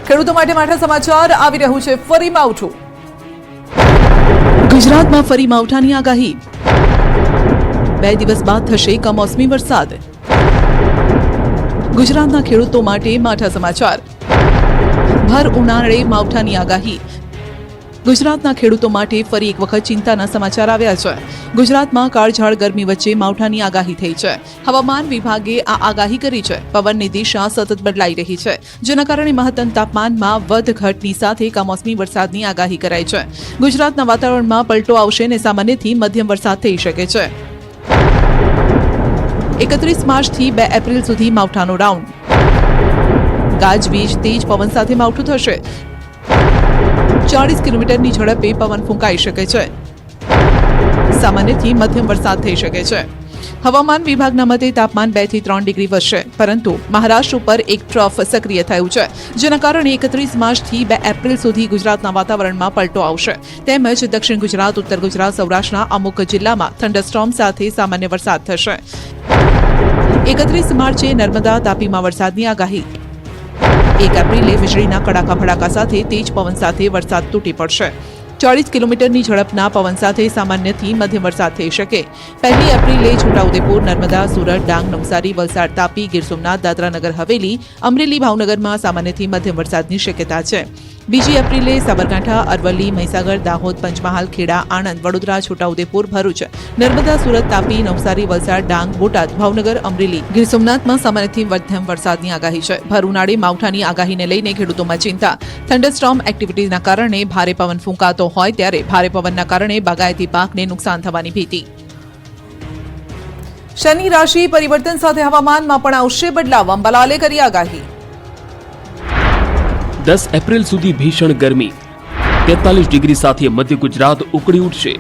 ખેડૂતો માટે માઠા સમાચાર આવી રહ્યું છે ફરી માવઠું। ગુજરાતમાં ફરી માવઠાની આગાહી। 2 દિવસ બાદ થશે કમોસમી વરસાદ। ગુજરાતના ખેડૂતો માટે માઠા સમાચાર। ભર ઉનાળે માવઠાની આગાહી। ગુજરાતના ખેડૂતો માટે ફરી એક વખત ચિંતાના સમાચાર આવ્યા છે। ગુજરાતમાં કાળઝાળ ગરમી વચ્ચે માવઠાની આગાહી થઈ છે। હવામાન વિભાગે આ આગાહી કરી છે। પવનની દિશા સતત બદલાઈ રહી છે, જેના કારણે મહત્તમ તાપમાનમાં વધઘટની સાથે કમોસમી વરસાદની આગાહી કરાઈ છે। ગુજરાતના વાતાવરણમાં પલટો આવશે અને સામાન્યથી મધ્યમ વરસાદ થઈ શકે છે। 31 માર્ચથી 2 એપ્રિલ સુધી માવઠાનો રાઉન્ડ। ગાજવીજ તેજ પવન સાથે માવઠું થશે। 40 કિલોમીટરની ઝડપે પવન ફૂંકાઈ શકે છે। સામાન્યથી મધ્યમ વરસાદ થઈ શકે છે। હવામાન વિભાગના મતે તાપમાન 2 થી 3 ડિગ્રી વધશે, પરંતુ મહારાષ્ટ્ર ઉપર એક ટ્રફ સક્રિય થયું છે, જેના કારણે 31 માર્ચથી 2 એપ્રિલ સુધી ગુજરાતના વાતાવરણમાં પલટો આવશે। તેમજ દક્ષિણ ગુજરાત, ઉત્તર ગુજરાત, સૌરાષ્ટ્રના અમુક જિલ્લામાં થંડરસ્ટોર્મ સાથે સામાન્ય વરસાદ થશે। 31 માર્ચે નર્મદા, તાપીમાં વરસાદની આગાહી। 1 એપ્રિલે વીજળીના કડાકા ભડાકા સાથે તેજ પવન સાથે વરસાદ તૂટી પડશે। 40 કિલોમીટરની ઝડપના પવન સાથે સામાન્યથી મધ્યમ વરસાદ થઈ શકે। 1 એપ્રિલે છોટાઉદેપુર, નર્મદા, સુરત, ડાંગ, નવસારી, વલસાડ, તાપી, ગીર સોમનાથ, દાદરા નગર હવેલી, અમરેલી, ભાવનગરમાં સામાન્યથી મધ્યમ વરસાદની શક્યતા છે। 2 એપ્રિલે સાબરકાંઠા, અરવલ્લી, મહીસાગર, દાહોદ, પંચમહાલ, ખેડા, આણંદ, વડોદરા, છોટાઉદેપુર, ભરૂચ, નર્મદા, સુરત, તાપી, નવસારી, વલસાડ, ડાંગ, બોટાદ, ભાવનગર, અમરેલી, ગીર સોમનાથમાં સામાન્યથી મધ્યમ વરસાદની આગાહી છે। ભર ઉનાળે માવઠાની આગાહીને લઈને ખેડૂતોમાં ચિંતા। થંડરસ્ટોર્મ એક્ટિવિટીના કારણે ભારે પવન ફૂંકાતો હોય ત્યારે ભારે પવનના કારણે બાગાયતી પાકને નુકસાન થવાની ભીતિ। શનિ રાશિ પરિવર્તન સાથે હવામાનમાં પણ આવશે બદલાવ। અંબાલાલે કરી આગાહી। 10 એપ્રિલ સુધી ભીષણ ગરમી। 43 ડિગ્રી સાથે મધ્ય ગુજરાત ઉકળી ઉઠશે।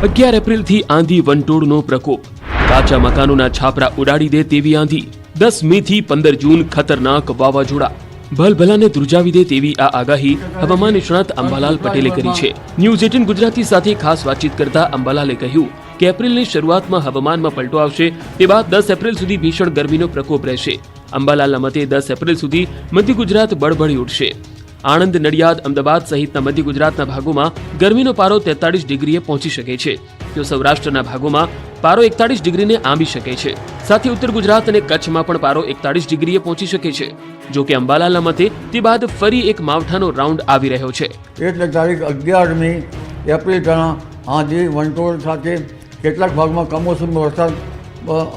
11 એપ્રિલથી આંધી વંટોળનો પ્રકોપ। કાચા મકાનોના છાપરા ઉડાડી દે તેવી આંધી। 10 મે થી 15 જૂન ખતરનાક વાવાઝોડા। ભલભલાને ધ્રુજાવી દે તેવી આ આગાહી હવામાન નિષ્ણાત અંબાલાલ પટેલે કરી છે। ન્યૂઝ 18 ગુજરાતી સાથે ખાસ વાતચીત કરતા અંબાલાલે કહ્યું કે એપ્રિલની શરૂઆતમાં હવામાનમાં પલટો આવશે, તે બાદ 10 એપ્રિલ સુધી ભીષણ ગરમીનો પ્રકોપ રહેશે। અંબાલાલના મતે 10 એપ્રિલ સુધી મધ્ય ગુજરાત બળબળી ઉઠશે। આણંદ, નડિયાદ, અમદાવાદ સહિતના મધ્ય ગુજરાતના ભાગોમાં ગરમીનો પારો 43 ડિગ્રીએ પહોંચી શકે છે, તો સૌરાષ્ટ્રના ભાગોમાં પારો 41 ડિગ્રીને આંબી શકે છે। સાથે ઉત્તર ગુજરાત અને કચ્છમાં પણ પારો 41 ડિગ્રીએ પહોંચી શકે છે। જો કે અંબાલાલના મતે તે બાદ ફરી એક માવઠાનો રાઉન્ડ આવી રહ્યો છે। એટલે તારીખ 11મી એપ્રિલ આંધી વંટોળ સાથે કેટલાક ભાગમાં કમોસમી વરસાદ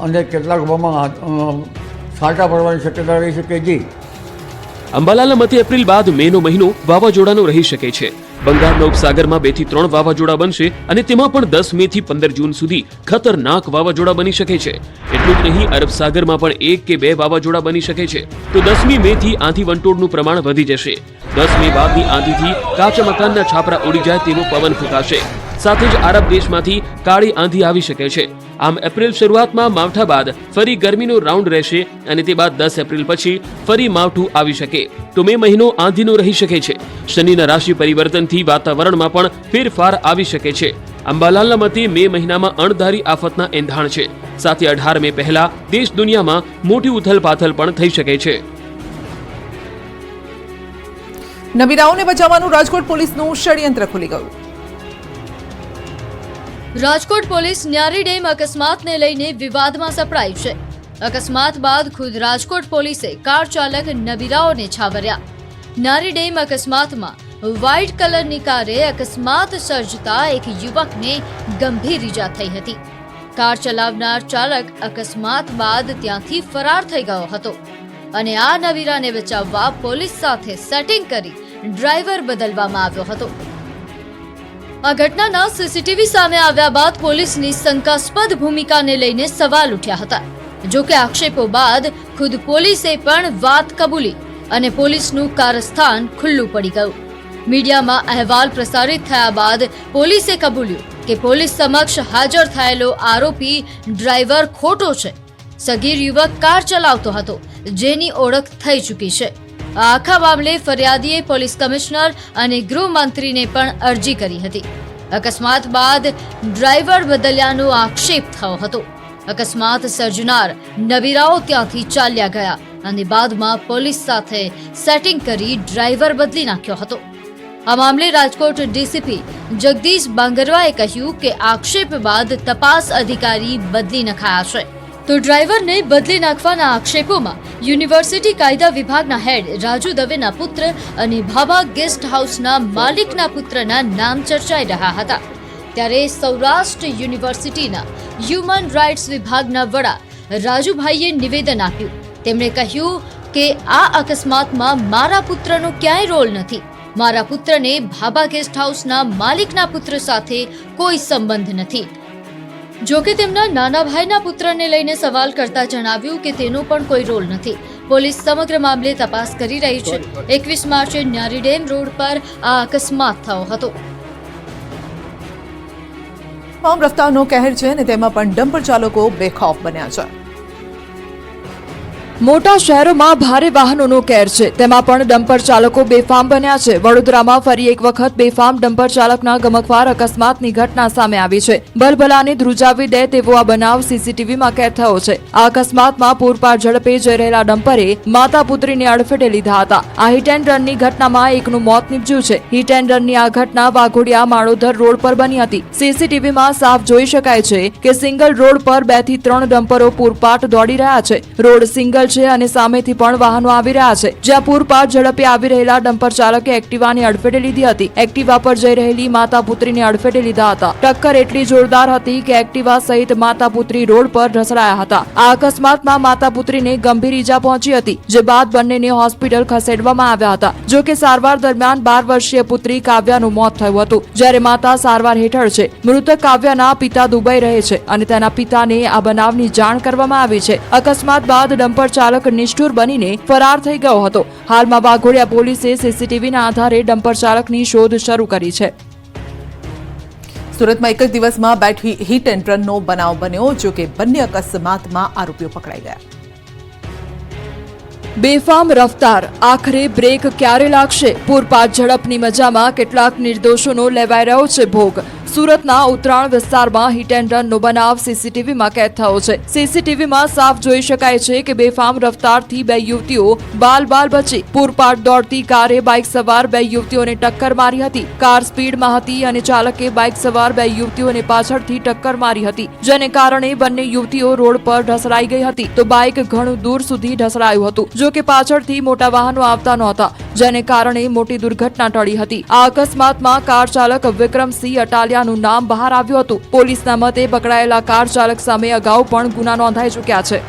અને કેટલાક ભાગમાં છાંટા પડવાની શક્યતા રહી શકે છે। અંબાલાલના મતે એપ્રિલ બાદ મેનો મહિનો વાવાઝોડાનો રહી શકે છે। બંગાળના ઉપસાગરમાં 2 થી 3 વાવાઝોડા બનશે અને તેમાં પણ 10 મે થી 15 જૂન સુધી ખતરનાક વાવાઝોડા બની શકે છે। એટલું જ નહીં, અરબ સાગરમાં પણ 1 કે 2 વાવાઝોડા બની શકે છે। તો 10મી મે થી આંધી વંટોળનું પ્રમાણ વધી જશે। 10 મે બાદની આંધીથી કાચા મકાનના છાપરા ઉડી જાય તેવો પવન ફૂંકાશે। સાથે જ આરબ દેશમાંથી કાળી આંધી આવી શકે છે। આમ એપ્રિલ શરૂઆતમાં માવઠા બાદ ફરી ગરમીનો રાઉન્ડ રહેશે અને તે બાદ 10 એપ્રિલ પછી ફરી માવઠું આવી શકે, તો મે મહિનો આંધીનો રહી શકે છે। શનિના રાશિ પરિવર્તનથી વાતાવરણમાં પણ ફેરફાર આવી શકે છે। અંબાલાલના મતે મે મહિનામાં અણધારી આફતના એંધાણ છે। સાથે 18 મે પહેલા દેશ દુનિયામાં મોટી ઉથલપાથલ પણ થઈ શકે છે। નબીરાઓને બચાવવાનું રાજકોટ પોલીસનું ષડયંત્ર ખુલી ગયું। રાજકોટ પોલીસ ન્યારી ડેમ અકસ્માતને લઈને વિવાદમાં સપડાઈ છે। અકસ્માત બાદ ખુદ રાજકોટ પોલીસે કાર ચાલક નબીરાઓને છાવર્યા। ન્યારી ડેમ અકસ્માતમાં વ્હાઇટ કલરની કારે અકસ્માત સર્જતા એક યુવકને ગંભીર ઈજા થઈ હતી। કાર ચલાવનાર ચાલક અકસ્માત બાદ ત્યાંથી ફરાર થઈ ગયો હતો અને આ નબીરાને બચાવવા પોલીસ સાથે સેટિંગ કરી ડ્રાઈવર બદલવામાં આવ્યો હતો। આ ઘટનાના સીસીટીવી સામે આવ્યા બાદ પોલીસની શંકાસ્પદ ભૂમિકાને લઈને સવાલ ઉઠ્યા હતા। જો કે આક્ષેપો બાદ ખુદ પોલીસે પણ વાત કબૂલી અને પોલીસનું કારસ્થાન ખુલ્લું પડી ગયું। મીડિયામાં અહેવાલ પ્રસારિત થયા બાદ પોલીસે કબૂલ્યું કે પોલીસ સમક્ષ હાજર થયેલો આરોપી ડ્રાઈવર ખોટો છે। સગીર યુવક કાર ચલાવતો હતો, જેની ઓળખ થઈ ચૂકી છે। આ આખા મામલે ફરિયાદીએ પોલીસ કમિશનર અને ગૃહમંત્રીને પણ અરજી કરી હતી। અકસ્માત બાદ ડ્રાઈવર બદલ્યાનો આક્ષેપ થયો હતો। અકસ્માત સર્જનાર નબીરાઓ ત્યાંથી ચાલ્યા ગયા અને બાદમાં પોલીસ સાથે સેટિંગ કરી ડ્રાઈવર બદલી નાખ્યો હતો. આ મામલે રાજકોટ ડીસીપી જગદીશ બાંગરવાએ કહ્યું કે આક્ષેપ બાદ તપાસ અધિકારી બદલી નખાયા છે. તો ડ્રાઈવરને બદલી નાખવાના આક્ષેપોમાં યુનિવર્સિટી કાયદા વિભાગના હેડ રાજુ દવેના પુત્ર અને ભાભા ગેસ્ટ હાઉસના માલિકના પુત્રના નામ ચર્ચાઈ રહ્યા હતા. ત્યારે સૌરાષ્ટ્ર યુનિવર્સિટીના હ્યુમન રાઇટ્સ વિભાગના વડા રાજુભાઈએ નિવેદન આપ્યું. તેમણે કહ્યું કે આ અકસ્માતમાં મારા પુત્રનો ક્યાંય રોલ નથી. મારા પુત્રને ભાભા ગેસ્ટ હાઉસના માલિકના પુત્ર સાથે કોઈ સંબંધ નથી. જો કે તેમના નાના ભાઈના પુત્રને લઈને સવાલ કરતા જણાવ્યું કે તેનો પણ કોઈ રોલ નથી. પોલીસ સમગ્ર મામલે તપાસ કરી રહી છે. 21 માર્ચે ન્યારી ડેમ રોડ પર આ અકસ્માત થયો હતો. તમામ રસ્તાનો કહેર છે અને તેમાં પણ ડમ્પર ચાલકો બેખૌફ બન્યા છે. મોટા શહેરોમાં ભારે વાહનોનો કેર છે, તેમાં પણ ડમ્પર ચાલકો બેફામ બન્યા છે. વડોદરામાં ફરી એક વખત બેફામ ડમ્પર ચાલકના ગમખ્વાર અકસ્માતની ઘટના સામે આવી છે. ભલભલાને ધ્રુજાવી દે તેવો આ બનાવ સીસીટીવીમાં કેદ થયો છે. આ અકસ્માતમાં પૂરપાટ ઝડપે જઈ રહેલા ડમ્પરે માતા પુત્રીને અડફેટે લીધા હતા. આ હિટ એન્ડ રનની ઘટનામાં એકનું મોત નીપજ્યું છે. હિટ એન્ડ રનની આ ઘટના વાઘોડિયા માળોદર રોડ પર બની હતી. સીસીટીવીમાં સાફ જોઈ શકાય છે કે સિંગલ રોડ પર 2 થી 3 ડમ્પરો પૂરપાટ દોડી રહ્યા છે. રોડ સિંગલ છે અને સામેથી પણ વાહનો આવી રહ્યા છે. જ્યાં પૂરપાટ ઝડપે આવી રહેલા ડમ્પર ચાલકે એક્ટિવાને અડફેટે લીધી હતી. એક્ટિવા પર જઈ રહેલી માતા પુત્રીને અડફેટે લીધા હતા. ટક્કર એટલી જોરદાર હતી કે એક્ટિવા સહિત માતા પુત્રી રોડ પર ઢસડાયા હતા. આ અકસ્માતમાં માતા પુત્રીને ગંભીર ઈજા પહોંચી હતી, જે બાદ બંનેને હોસ્પિટલ ખસેડવામાં આવ્યા હતા. જો કે સારવાર દરમિયાન 12 વર્ષીય પુત્રી કાવ્યાનું મોત થયું હતું, જ્યારે માતા સારવાર હેઠળ છે. મૃતક કાવ્યાના પિતા દુબઈ રહે છે અને તેના પિતાને આ બનાવની જાણ કરવામાં આવી છે. અકસ્માત બાદ ડમ્પર ચાલક નિષ્ઠુર બનીને ફરાર થઈ ગયો હતો. હાલમાં વાઘોડિયા પોલીસે સીસીટીવીના આધારે ડમ્પર ચાલકની શોધ શરૂ કરી છે. સુરતમાં એક જ દિવસમાં 2 હિટ એન્ડ રનનો બનાવ બન્યો. જો કે બંને અકસ્માતમાં આરોપીઓ પકડાઈ ગયા. બેફામ રફતાર, આખરે બ્રેક ક્યારે લાગશે? પૂરપાટ ઝડપની મજામાં કેટલાક નિર્દોષોનો લેવાઈ રહ્યો છે ભોગ. સુરતના ઉત્તરાણ વિસ્તારમાં હિટ એન્ડ રનનો બનાવ સીસીટીવીમાં કેદ થયો છે. સીસીટીવીમાં સાફ જોઈ શકાય છે કે બેફામ રફતારથી 2 યુવતીઓ બાલ બચી. પૂરપાટ દોડતી કારે બાઇક સવાર 2 યુવતીઓને ટક્કર મારી હતી. કાર સ્પીડમાં હતી અને ચાલકે બાઇક સવાર 2 યુવતીઓને પાછળથી ટક્કર મારી હતી, જેને કારણે બંને યુવતીઓ રોડ પર ઢસડાઈ ગઈ હતી. તો બાઇક ઘણું દૂર સુધી ઢસડાયું હતું. જો કે પાછળથી મોટા વાહનો આવતા નહોતા, જેને કારણે મોટી દુર્ઘટના ટળી હતી. આ અકસ્માતમાં કાર ચાલક વિક્રમસિંહ અટાલિયા નું નામ બહાર આવ્યું હતું. પોલીસના મતે પકડાયેલા કાર ચાલક સામે અગાઉ પણ ગુના નોંધાઈ ચૂક્યા છે.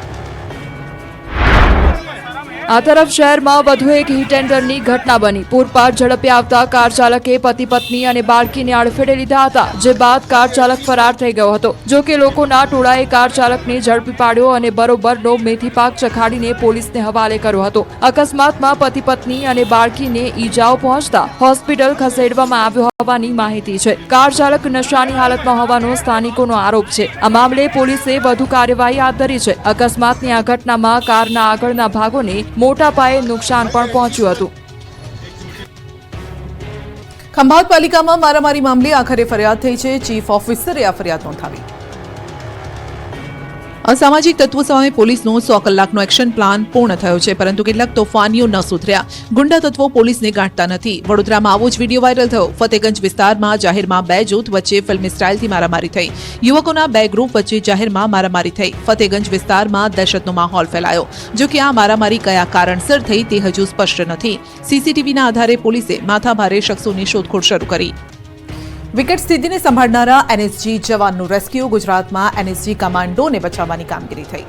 આ તરફ શહેરમાં વધુ એક હિટ એન્ડ રનની ઘટના બની. પૂરપાટ ઝડપે આવતા કાર ચાલકે પતિ પત્ની અને બાળકીને અડફેટે લીધા હતા, જે બાદ કાર ચાલક ફરાર થઈ ગયો હતો. જો કે લોકોના ટોળાએ કાર ચાલકને ઝડપી પાડ્યો અને બરોબરનો મેથી પાક ચખાડીને પોલીસને હવાલે કર્યો હતો. અકસ્માતમાં પતિ પત્ની અને બાળકીને ઈજાઓ પહોંચતા હોસ્પિટલ ખસેડવામાં આવ્યો હોવાની માહિતી છે. કાર ચાલક નશાની હાલતમાં હોવાનો સ્થાનિકોનો આરોપ છે. આ મામલે પોલીસે વધુ કાર્યવાહી હાથ ધરી છે. અકસ્માતની આ ઘટનામાં કારના આગળના ભાગોને મોટા પાયે નુકસાન પણ પહોંચ્યું હતું. ખંભાત પાલિકામાં મારામારી મામલે આખરે ફરિયાદ થઈ છે. ચીફ ઓફિસરે આ ફરિયાદ નોંધાવી. અસામાજિક તત્વો સામે પોલીસનો 100 કલાકનો એક્શન પ્લાન પૂર્ણ થયો છે, પરંતુ કેટલાક તોફાનીઓ ન સુધર્યા. ગુંડા તત્વો પોલીસને ગાંઠતા નથી. વડોદરામાં આવો જ વિડીયો વાયરલ થયો. ફતેગંજ વિસ્તારમાં જાહેરમાં 2 જૂથ વચ્ચે ફિલ્મી સ્ટાઇલથી મારામારી થઈ. યુવકોના 2 ગ્રુપ વચ્ચે જાહેરમાં મારામારી થઈ. ફતેગંજ વિસ્તારમાં દહેશતનો માહોલ ફેલાયો. જો કે આ મારામારી કયા કારણસર થઈ તે હજુ સ્પષ્ટ નથી. સીસીટીવીના આધારે પોલીસે માથાભારે શખ્સોની શોધખોળ શરૂ કરી. વિકટ સ્થિતિને સંભાળનારા એનએસજી જવાનનું રેસ્ક્યુ. ગુજરાતમાં એનએસજી કમાન્ડોને બચાવવાની કામગીરી થઈ.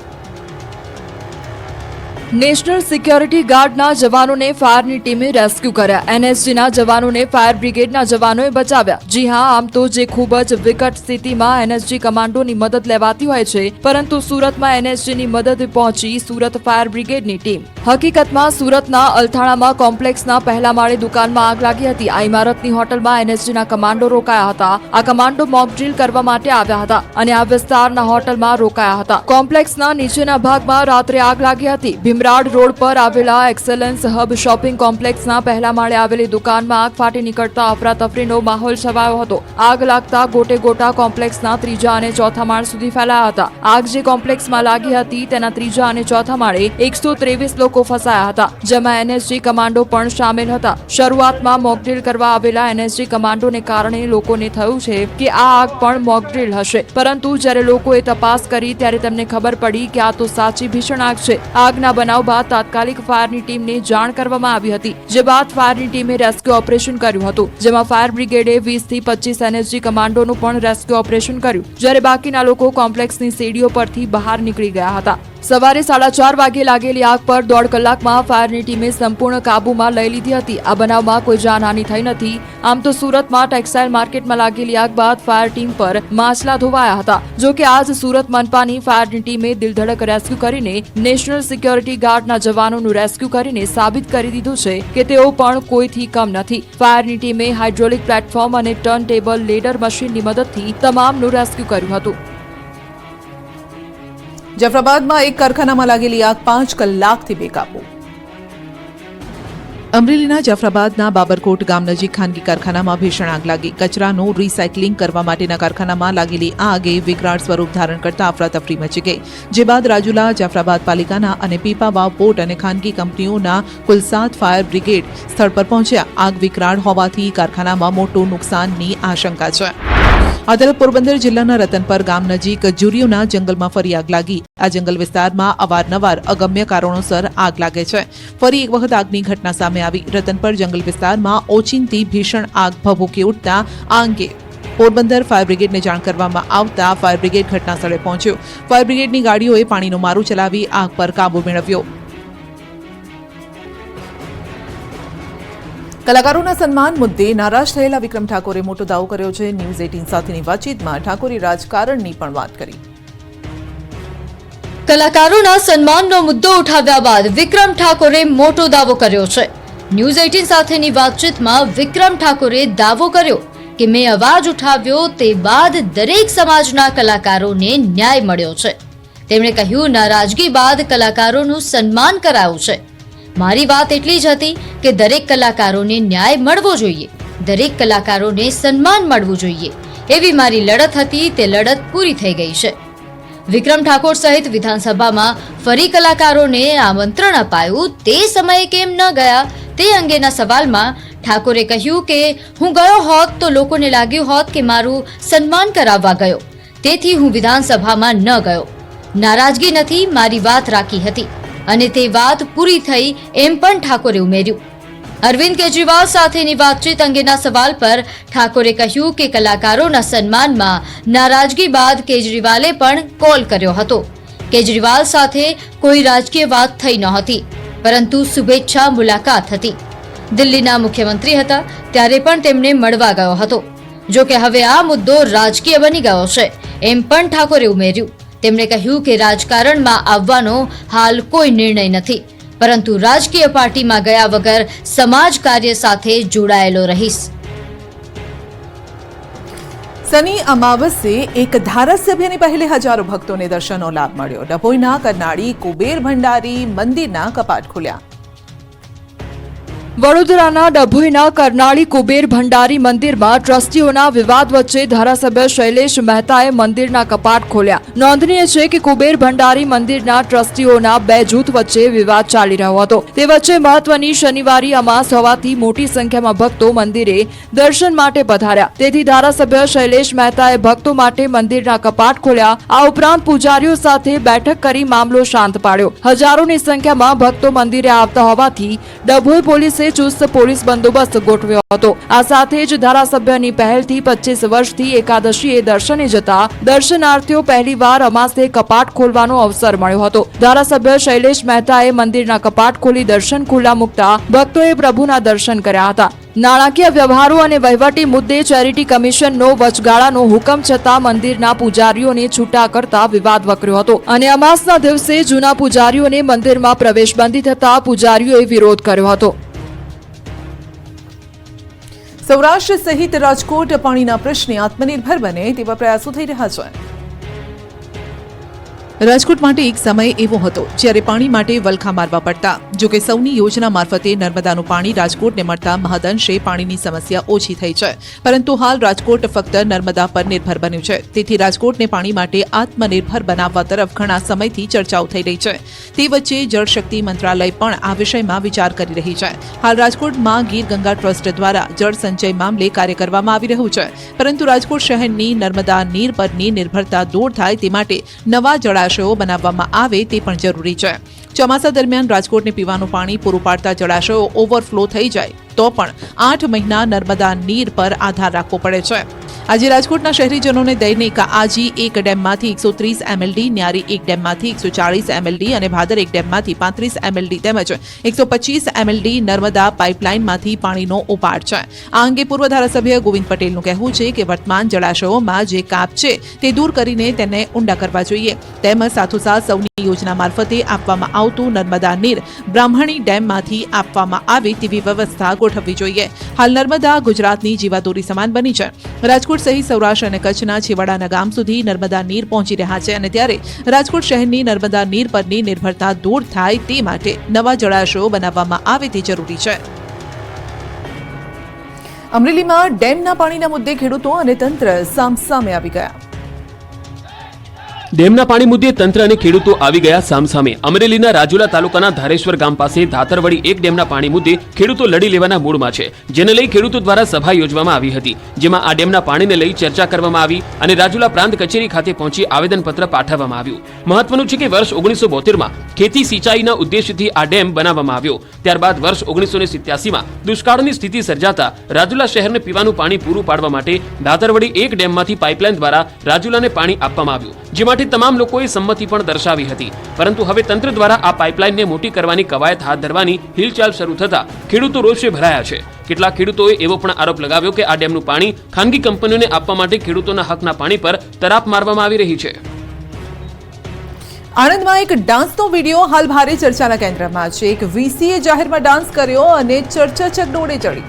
નેશનલ સિક્યોરિટી ગાર્ડના જવાનોને ફાયરની ટીમે રેસ્ક્યુ કર્યા. એનએસજીના જવાનોને ફાયર બ્રિગેડના જવાનોએ બચાવ્યા. જી હા, આમ તો જે ખૂબ જ વિકટ સ્થિતિમાં એનએસજી કમાન્ડોની મદદ લેવાતી હોય છે, પરંતુ સુરતમાં એનએસજીની મદદ પહોંચી સુરત ફાયર બ્રિગેડની ટીમ. હકીકતમાં સુરતના અલથાણામાં કોમ્પ્લેક્સના પહેલા માળે દુકાનમાં આગ લાગી હતી. આ ઇમારતની હોટલમાં એનએસજીના કમાન્ડો રોકાયા હતા. આ કમાન્ડો મોક ડ્રીલ કરવા માટે આવ્યા હતા અને આ વિસ્તારના હોટલમાં રોકાયા હતા. કોમ્પ્લેક્સના નીચેના ભાગમાં રાત્રે આગ લાગી હતી. ભીમરાડ રોડ પર આવેલા એક્સેલન્સ હબ શોપિંગ કોમ્પ્લેક્સના પહેલા માળે આવેલી દુકાનમાં આગ ફાટી નીકળતા અફરાતફરીનો માહોલ છવાયો હતો. આગ લાગતા ગોટે ગોટા કોમ્પ્લેક્સના ત્રીજા અને ચોથા માળ સુધી ફેલાયા હતા. આગ જે કોમ્પ્લેક્સમાં લાગી હતી તેના ત્રીજા અને ચોથા માળે 123 લોકો ફસાયા હતા, જેમાં એનએસજી કમાન્ડો પણ સામેલ હતા. શરૂઆતમાં મોકડ્રીલ કરવા આવેલા એનએસજી કમાન્ડોને કારણે લોકોને થયું છે કે આ આગ પણ મોકડ્રીલ હશે, પરંતુ જ્યારે લોકોએ તપાસ કરી ત્યારે તેમને ખબર પડી કે આ તો સાચી ભીષણ આગ છે. આગના બનાવ બાદ તાત્કાલિક ફાયરની ટીમને જાણ કરવામાં આવી હતી, જે બાદ ફાયરની ટીમે રેસ્ક્યુ ઓપરેશન કર્યું હતું, જેમાં ફાયર બ્રિગેડે 20 થી 25 એનએસજી કમાન્ડોનું પણ રેસ્ક્યુ ઓપરેશન કર્યું, જ્યારે બાકીના લોકો કોમ્પ્લેક્સની સીડીઓ પરથી બહાર નીકળી ગયા હતા. સવારે 4:30 વાગે લાગેલી આગ પર 1.5 કલાકમાં ફાયરની ટીમે સંપૂર્ણ કાબૂમાં લઈ લીધી હતી. આ બનાવમાં કોઈ જાનહાનિ થઈ નથી. આમ તો સુરતમાં ટેક્સટાઇલ માર્કેટમાં લાગેલી આગ બાદ ફાયર ટીમ પર માછલા ધોવાયા હતા. જો કે આજ સુરત મનપાની ફાયરની ટીમે દિલધડક રેસ્ક્યુ કરીને નેશનલ સિક્યોરિટી ગાર્ડના જવાનોનું રેસ્ક્યુ કરીને સાબિત કરી દીધું છે કે તેઓ પણ કોઈથી કમ નથી. ફાયરની ટીમે હાઇડ્રોલિક પ્લેટફોર્મ અને ટર્ન ટેબલ લેડર મશીનની મદદથી તમામનું રેસ્ક્યુ કર્યું હતું. જાફરાબાદમાં એક કારખાનામાં લાગેલી આગ 5 કલાકથી બેકાબુ. અમરેલીના જાફરાબાદના બાબરકોટ ગામ નજીક ખાનગી કારખાનામાં ભીષણ આગ લાગી. કચરાનું રિસાયકલિંગ કરવા માટેના કારખાનામાં લાગેલી આગે વિકરાળ સ્વરૂપ ધારણ કરતા અફરાતફરી મચી ગઈ, જે બાદ રાજુલા, જાફરાબાદ પાલિકાના અને પીપાવાવ પોર્ટ અને ખાનગી કંપનીઓના કુલ 7 ફાયર બ્રિગેડ સ્થળ પર પહોંચ્યા. આગ વિકરાળ હોવાથી કારખાનામાં મોટું નુકસાનની આશંકા છે. આ તરફ પોરબંદર જિલ્લાના રતનપર ગામ નજીક જુરીઓના જંગલમાં ફરી આગ લાગી. આ જંગલ વિસ્તારમાં અવારનવાર અગમ્ય કારણોસર આગ લાગે છે. ફરી એક વખત આગની ઘટના સામે આવી. રતનપર જંગલ વિસ્તારમાં ઓચિંતી ભીષણ આગ ભભૂકી ઉઠતા આ અંગે પોરબંદર ફાયર બ્રિગેડને જાણ કરવામાં આવતા ફાયર બ્રિગેડ ઘટનાસ્થળે પહોંચ્યો. ફાયર બ્રિગેડની ગાડીઓએ પાણીનું મારું ચલાવી આગ પર કાબુ મેળવ્યો. કલાકારોના સન્માન મુદ્દે નારાજ થયેલા વિક્રમ ઠાકોરે મોટો દાવો કર્યો છે. ન્યૂઝ 18 સાથેની વાતચીતમાં ઠાકોરે રાજકારણની પણ વાત કરી. કલાકારોના સન્માનનો મુદ્દો ઉઠાવ્યા બાદ વિક્રમ ઠાકોરે મોટો દાવો કર્યો છે. ન્યૂઝ 18 સાથેની વાતચીતમાં વિક્રમ ઠાકોરે દાવો કર્યો કે મેં અવાજ ઉઠાવ્યો તે બાદ દરેક સમાજના કલાકારોને ન્યાય મળ્યો છે. તેમણે કહ્યું, નારાજગી બાદ કલાકારોનું સન્માન કરાયું છે. મારી વાત એટલી જ હતી કે દરેક કલાકારોને ન્યાય મળવો જોઈએ, દરેક કલાકારોને સન્માન મળવું જોઈએ, એવી મારી લડત હતી. તે લડત પૂરી થઈ ગઈ છે. વિક્રમ ઠાકોર સહિત વિધાનસભામાં ફરી કલાકારોને આમંત્રણ અપાયું, તે સમયે કેમ ન ગયા તે અંગેના સવાલમાં ઠાકોરે કહ્યું કે હું ગયો હોત તો લોકોને લાગ્યું હોત કે મારું સન્માન કરાવવા ગયો, તેથી હું વિધાનસભામાં ન ગયો. નારાજગી નથી, મારી વાત રાખી હતી અને તે વાત પૂરી થઈ એમ પણ ઠાકોરે ઉમેર્યું. અરવિંદ કેજરીવાલ સાથેની વાતચીત અંગેના સવાલ પર ઠાકોરે કહ્યું કે કલાકારોના સન્માનમાં નારાજગી બાદ કેજરીવાલે પણ કોલ કર્યો હતો. કેજરીવાલ સાથે કોઈ રાજકીય વાત થઈ નહોતી, પરંતુ શુભેચ્છા મુલાકાત હતી. દિલ્હીના મુખ્યમંત્રી હતા ત્યારે પણ તેમને મળવા ગયો હતો. જો કે હવે આ મુદ્દો રાજકીય બની ગયો છે એમ પણ ઠાકોરે ઉમેર્યું. તેમણે કહ્યું કે રાજકારણમાં આવવાનો હાલ કોઈ નિર્ણય નથી, પરંતુ રાજકીય પાર્ટીમાં ગયા વગર સમાજ કાર્ય સાથે જોડાયેલો રહીશ. શનિ અમાવસ્યે એક ધારાસભ્યને પહેલે હજારો ભક્તોને દર્શનનો લાભ મળ્યો. ડભોઈના કરનાળી કુબેર ભંડારી મંદિરના કપાટ ખુલ્યા. વડોદરાના ડભોઈના કરનાળી કુબેર ભંડારી મંદિરમાં ટ્રસ્ટીઓના વિવાદ વચ્ચે ધારાસભ્ય શૈલેષ મહેતાએ મંદિરના કપાટ ખોલ્યા. નોંધનીય છે કે કુબેર ભંડારી મંદિરના ટ્રસ્ટીઓના બે જૂથ વચ્ચે વિવાદ ચાલી રહ્યો હતો. તે વચ્ચે મહત્વની શનિવારી અમાસ હોવાથી મોટી સંખ્યામાં ભક્તો મંદિરે દર્શન માટે પધાર્યા. તેથી ધારાસભ્ય શૈલેષ મહેતાએ ભક્તો માટે મંદિરના કપાટ ખોલ્યા. આ ઉપરાંત પૂજારીઓ સાથે બેઠક કરી મામલો શાંત પાડ્યો. હજારોની સંખ્યામાં ભક્તો મંદિરે આવતા હોવાથી ડભોઈ પોલીસે ચુસ્ત પોલીસ બંદોબસ્ત ગોઠવ્યો હતો. આ સાથે જ ધારાસભ્યની પહેલથી 25 વર્ષથી એકાદશીએ દર્શને જતા દર્શનાર્થીઓ પહેલીવાર અમાસે કપાટ ખોલવાનો અવસર મળ્યો હતો. ધારાસભ્ય શૈલેષ મહેતાએ મંદિરના કપાટ ખોલી દર્શન ખુલ્લા મૂકતા ભક્તોએ પ્રભુના દર્શન કર્યા હતા. નાણાકીય વ્યવહારો અને વહીવટી મુદ્દે ચેરિટી કમિશનનો વચગાળાનો હુકમ છતાં મંદિરના પૂજારીઓને છૂટા કરતા વિવાદ વકર્યો હતો અને અમાસના દિવસે જૂના પૂજારીઓને મંદિરમાં પ્રવેશબંધી થતા પૂજારીઓએ વિરોધ કર્યો હતો. સૌરાષ્ટ્ર સહિત રાજકોટ પાણીના પ્રશ્ને આત્મનિર્ભર બને તેવા પ્રયાસો થઈ રહ્યા છે. રાજકોટ માટે એક સમય એવો હતો જ્યારે પાણી માટે વલખા મારવા પડતા. જો કે સૌની યોજના મારફતે નર્મદાનું પાણી રાજકોટને મળતા મહદઅંશે પાણીની સમસ્યા ઓછી થઈ છે. પરંતુ હાલ રાજકોટ ફક્ત નર્મદા પર નિર્ભર બન્યું છે. તેથી રાજકોટને પાણી માટે આત્મનિર્ભર બનાવવા તરફ ઘણા સમયથી ચર્ચાઓ થઈ રહી છે. તે વચ્ચે જળશક્તિ મંત્રાલય પણ આ વિષયમાં વિચાર કરી રહી છે. હાલ રાજકોટમાં ગીર ગંગા ટ્રસ્ટ દ્વારા જળ સંચય મામલે કાર્ય કરવામાં આવી રહ્યું છે. પરંતુ રાજકોટ શહેરની નર્મદા નીર પરની નિર્ભરતા દૂર થાય તે માટે નવા જળાશયો બનાવવામાં આવે તે પણ જરૂરી છે. ચોમાસા દરમિયાન રાજકોટને પીવાનું પાણી પૂરું પાડતા જળાશયો ઓવરફ્લો થઈ જાય તો પણ 8 મહિના નર્મદા નીર પર આધાર રાખવો પડે છે. આજે રાજકોટના શહેરીજનોને દૈનિક આજી એક ડેમમાંથી 130 MLD, ન્યારી એક ડેમમાંથી 140 MLD અને ભાદર એક ડેમમાંથી 35 MLD તેમજ 125 MLD નર્મદા પાઇપલાઇનમાંથી પાણીનો ઉપાડ છે. આ અંગે પૂર્વ ધારાસભ્ય ગોવિંદ પટેલનું કહેવું છે કે વર્તમાન જળાશયોમાં જે કાપ છે તે દૂર કરીને તેને ઊંડા કરવા જોઈએ. તેમજ સાથોસાથ સૌની યોજના મારફતે આપવામાં આવતું નર્મદા નીર બ્રાહ્મણી ડેમમાંથી આપવામાં આવે તેવી વ્યવસ્થા ગોઠવવી જોઈએ. હાલ નર્મદા ગુજરાતની જીવાદોરી સમાન બની છે. રાજકોટ સહિત સૌરાષ્ટ્ર અને કચ્છના છેવાડાના ગામ સુધી નર્મદા નીર પહોંચી રહ્યા છે અને ત્યારે રાજકોટ શહેરની નર્મદા નીર પરની નિર્ભરતા દૂર થાય તે માટે નવા જળાશયો બનાવવામાં આવે તે જરૂરી છે. અમરેલીમાં ડેમના પાણીના મુદ્દે ખેડૂતો અને તંત્ર સામસામે આવી ગયા. ડેમના પાણી મુદ્દે તંત્ર અને ખેડૂતો આવી ગયા સામસામે. અમરેલીના રાજુલા તાલુકાના ધારેશ્વર ગામ પાસે ધાતરવડી એક ડેમના પાણી મુદ્દે ખેડૂતો લડી લેવાના મૂડમાં છે. જેને લઈ ખેડૂતો દ્વારા સભા યોજવામાં આવી હતી, જેમાં આ ડેમના પાણીને લઈ ચર્ચા કરવામાં આવી અને રાજુલા પ્રાંત કચેરી ખાતે પહોંચી આવેદનપત્ર પાઠવવામાં આવ્યું. મહત્વનું છે કે વર્ષ 1972માં ખેતી સિંચાઈના ઉદ્દેશ્યથી આ ડેમ બનાવવામાં આવ્યો. ત્યારબાદ વર્ષ 1987માં દુષ્કાળની સ્થિતિ સર્જાતા રાજુલા શહેરને પીવાનું પાણી પૂરું પાડવા માટે ધાતરવડી એક ડેમમાંથી પાઇપલાઇન દ્વારા રાજુલાને પાણી આપવામાં આવ્યું, જે માટે તમામ લોકોએ સંમતિ પણ દર્શાવી હતી. પરંતુ હવે તંત્ર દ્વારા આ પાઇપલાઇનને મોટી કરવાની કવાયત હાથ ધરવાની હિલચાલ શરૂ થતા ખેડૂતો રોષે ભરાયા છે. કેટલાક ખેડૂતોએ એવો પણ આરોપ લગાવ્યો કે આ ડેમનું પાણી ખાનગી કંપનીઓને આપવા માટે ખેડૂતોના હકના પાણી પર તરાપ મારવામાં આવી રહી છે. આણંદમાં એક ડાન્સનો વિડીયો હાલ ભારે ચર્ચાના કેન્દ્રમાં છે. એક વીસીએ જાહેરમાં ડાન્સ કર્યો અને ચર્ચા ચકડોળે ચડી.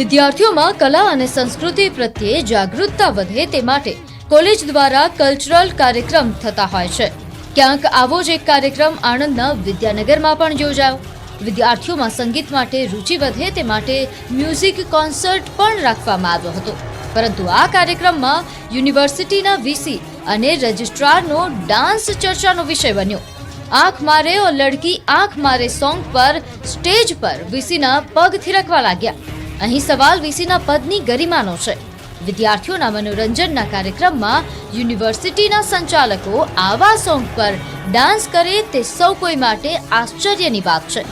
વિદ્યાર્થીઓમાં કલા અને સંસ્કૃતિ પ્રત્યે જાગૃતતા વધે તે માટે કોલેજ દ્વારા કલ્ચરલ કાર્યક્રમ થતા હોય છે. ક્યાંક આવો જ એક કાર્યક્રમ આણંદના વિદ્યાનગરમાં પણ યોજાયો. વિદ્યાર્થીઓમાં સંગીત માટે રુચિ વધે તે માટે મ્યુઝિક કોન્સર્ટ પણ રાખવામાં આવ્યો હતો. પરંતુ આ કાર્યક્રમમાં યુનિવર્સિટીના વીસી અને રજિસ્ટ્રારનો ડાન્સ ચર્ચાનો વિષય બન્યો. આંખ મારે ઓ લડકી આંખ મારે સોંગ પર સ્ટેજ પર વીસીના પગ થિરકવા લાગ્યા. અહીં સવાલ વીસીના પદની ગરિમાનો છે. વિદ્યાર્થીઓના મનોરંજનના કાર્યક્રમમાં યુનિવર્સિટીના સંચાલકો આવા સોંગ પર ડાન્સ કરે તે સૌ કોઈ માટે આશ્ચર્યની વાત છે.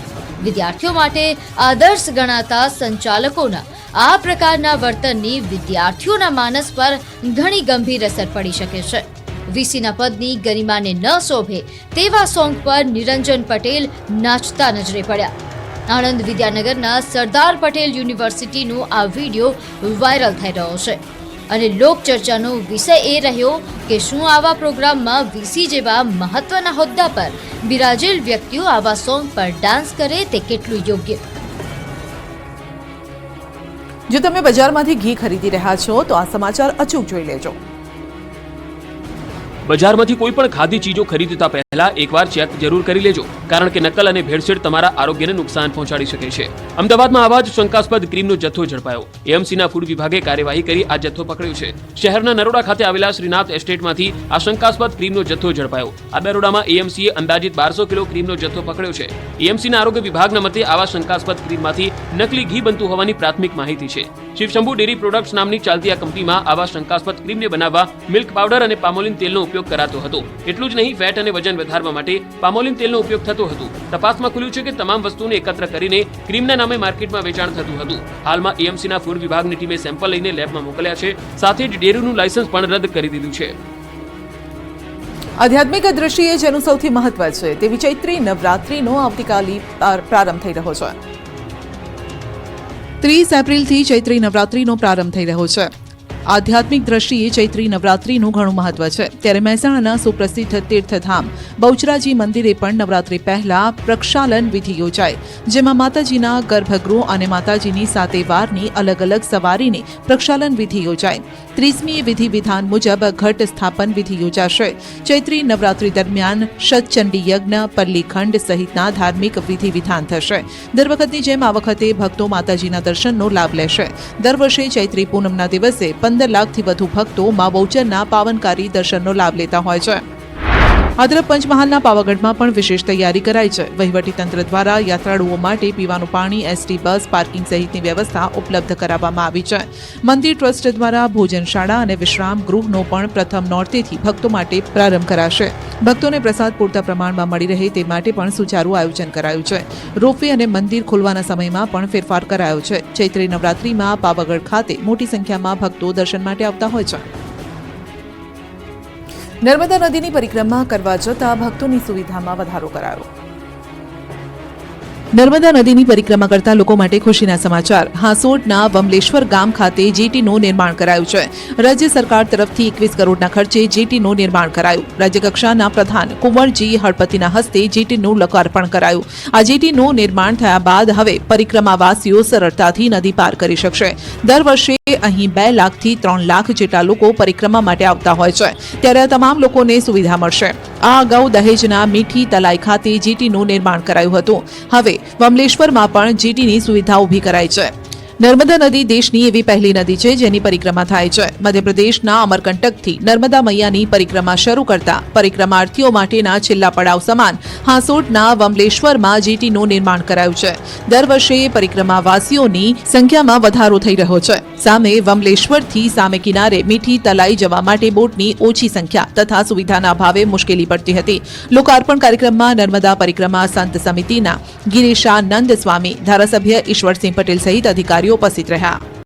વિદ્યાર્થીઓ માટે આદર્શ ગણાતા સંચાલકોના આ પ્રકારના વર્તનની વિદ્યાર્થીઓના માનસ પર ઘણી ગંભીર અસર પડી શકે છે. વીસીના પદની ગરિમાને ન શોભે તેવા સોંગ પર નિરંજન પટેલ નાચતા નજરે પડ્યા. આણંદ વિદ્યાનગરના સરદાર પટેલ યુનિવર્સિટીનો આ વિડીયો વાયરલ થઈ રહ્યો છે અને લોકચર્ચાનો વિષય એ રહ્યો કે શું આવા પ્રોગ્રામમાં વીસી જેવા મહત્વના હોદ્દા પર બિરાજેલ વ્યક્તિઓ આવા સોંગ પર ડાન્સ કરે તે કેટલું યોગ્ય. જો તમે બજારમાંથી ઘી ખરીદી રહ્યા છો તો આ સમાચાર અચૂક જોઈ લેજો. બજારમાંથી કોઈ પણ ખાદ્ય ચીજો ખરીદતા પહેલા એકવાર ચેક જરૂર કરી લેજો, કારણ કે નકલ અને ભેળસેળ તમારા આરોગ્યને નુકસાન પહોંચાડી શકે છે. અમદાવાદમાં આવા જ શંકાસ્પદ ક્રીમનો જથ્થો ઝડપાયો. એએમસીના ફૂડ વિભાગે કાર્યવાહી કરી આ જથ્થો પકડ્યો છે. શહેરના નરોડા ખાતે આવેલા શ્રીનાથ એસ્ટેટમાંથી આ શંકાસ્પદ ક્રીમનો જથ્થો ઝડપાયો. આ દરોડામાં એએમસીએ અંદાજિત 1200 કિલો ક્રીમનો જથ્થો પકડ્યો છે. એએમસીના આરોગ્ય વિભાગના મતે આવા શંકાસ્પદ ક્રીમમાંથી નકલી ઘી બનતું હોવાની પ્રાથમિક માહિતી છે. શિવશંભુ ડેરી પ્રોડક્ટ્સ નામની ચાલતી આ કંપનીમાં આવા શંકાસ્પદ ક્રીમને બનાવવા મિલ્ક પાવડર અને પામોલિન તેલનો ઉપયોગ કરાતો હતો. એટલું જ નહીં, ફેટ અને વજન વધારવા માટે પામોલિન તેલનો ઉપયોગ થતો હતો. તપાસમાં ખુલ્યું છે કે તમામ વસ્તુને એકત્ર કરીને ક્રીમના નામે માર્કેટમાં વેચાણ થતું હતું. હાલમાં એએમસીના ફૂડ વિભાગની ટીમે સેમ્પલ લઈને લેબમાં મોકલ્યા છે. સાથે જ ડેરીનું લાયસન્સ પણ રદ કરી દીધું છે. આધ્યાત્મિક દ્રષ્ટિએ જેનું સૌથી મહત્વ છે તેવી ચૈત્રી નવરાત્રીનો આવતીકાલે પ્રારંભ થઈ રહ્યો છે. 30 એપ્રિલથી ચૈત્રી નવરાત્રીનો પ્રારંભ થઈ રહ્યો છે. આધ્યાત્મિક દ્રષ્ટિએ ચૈત્રી નવરાત્રીનું ઘણું મહત્વ છે, ત્યારે મહેસાણાના સુપ્રસિદ્ધ તીર્થધામ બહુચરાજી મંદિરે પણ નવરાત્રી પહેલા પ્રક્ષાલન વિધિ યોજાઈ, જેમાં માતાજીના ગર્ભગૃહ અને માતાજીની 7 વારની અલગ અલગ સવારીની પ્રક્ષાલન વિધિ યોજાઈ. 30મી વિધિ વિધાન મુજબ ઘટ સ્થાપન વિધિ યોજાશે. ચૈત્રી નવરાત્રી દરમિયાન શતચંડી યજ્ઞ, પલ્લીખંડ સહિતના ધાર્મિક વિધિ વિધાન થશે. દર વખતની જેમ આ વખતે ભક્તો માતાજીના દર્શનનો લાભ લેશે. દર વર્ષે ચૈત્રી પૂનમના દિવસે 15 લાખથી વધુ ભક્તો મા બહુચરના પાવનકારી દર્શનનો લાભ લેતા હોય છે. આ તરફ પંચમહાલના પાવાગઢમાં પણ વિશેષ તૈયારી કરાઈ છે. વહીવટીતંત્ર દ્વારા યાત્રાળુઓ માટે પીવાનું પાણી, એસટી બસ, પાર્કિંગ સહિતની વ્યવસ્થા ઉપલબ્ધ કરાવવામાં આવી છે. મંદિર ટ્રસ્ટ દ્વારા ભોજનશાળા અને વિશ્રામ ગૃહનો પણ પ્રથમ નોરતેથી ભક્તો માટે પ્રારંભ કરાશે. ભક્તોને પ્રસાદ પૂરતા પ્રમાણમાં મળી રહે તે માટે પણ સુચારું આયોજન કરાયું છે. રોપવે અને મંદિર ખોલવાના સમયમાં પણ ફેરફાર કરાયો છે. ચૈત્રી નવરાત્રીમાં પાવાગઢ ખાતે મોટી સંખ્યામાં ભક્તો દર્શન માટે આવતા હોય છે. નર્મદા નદીની પરિક્રમા કરવા જતા ભક્તોની સુવિધામાં વધારો કરાયો. નર્મદા નદીની પરિક્રમા કરતા લોકો માટે ખુશીના સમાચાર. હાંસોટના વમલેશ્વર ગામ ખાતે જેટીનું નિર્માણ કરાયું છે. રાજ્ય સરકાર તરફથી 21 કરોડના ખર્ચે જેટીનું નિર્માણ કરાયું. રાજ્યકક્ષાના પ્રધાન કુંવરજી હળપતિના હસ્તે જેટીનું લોકાર્પણ કરાયું. આ જેટીનું નિર્માણ થયા બાદ હવે પરિક્રમાવાસીઓ સરળતાથી નદી પાર કરી શકશે. દર વર્ષે અહીં 2 લાખથી 3 લાખ જેટલા લોકો પરિક્રમા માટે આવતા હોય છે, ત્યારે આ તમામ લોકોને સુવિધા મળશે. આ અગાઉ દહેજના મીઠી તલાઈ ખાતે જેટીનું નિર્માણ કરાયું હતું. હવે વમલેશ્વરમાં પણ જેટીની સુવિધા ઊભી કરાઈ છે. નર્મદા નદી દેશની એવી પહેલી નદી છે જેની પરિક્રમા થાય છે. મધ્યપ્રદેશના અમરકંટકથી નર્મદા મૈયાની પરિક્રમા શરૂ કરતા પરિક્રમાર્થીઓ માટેના છેલ્લા પડાવ સમાન હાંસોટના વમલેશ્વરમાં જેટીનું નિર્માણ કરાયું છે. દર વર્ષે પરિક્રમાવાસીઓની સંખ્યામાં વધારો થઈ રહ્યો છે. સામે વમલેશ્વરથી સામે કિનારે મીઠી તલાઈ જવા માટે બોટની ઓછી સંખ્યા તથા સુવિધાના અભાવે મુશ્કેલી પડતી હતી. લોકાર્પણ કાર્યક્રમમાં નર્મદા પરિક્રમા સંત સમિતિના ગિરીશાનંદ સ્વામી, ધારાસભ્ય ઈશ્વરસિંહ પટેલ સહિત અધિકારીઓ ઉપસ્થિત રહ્યા.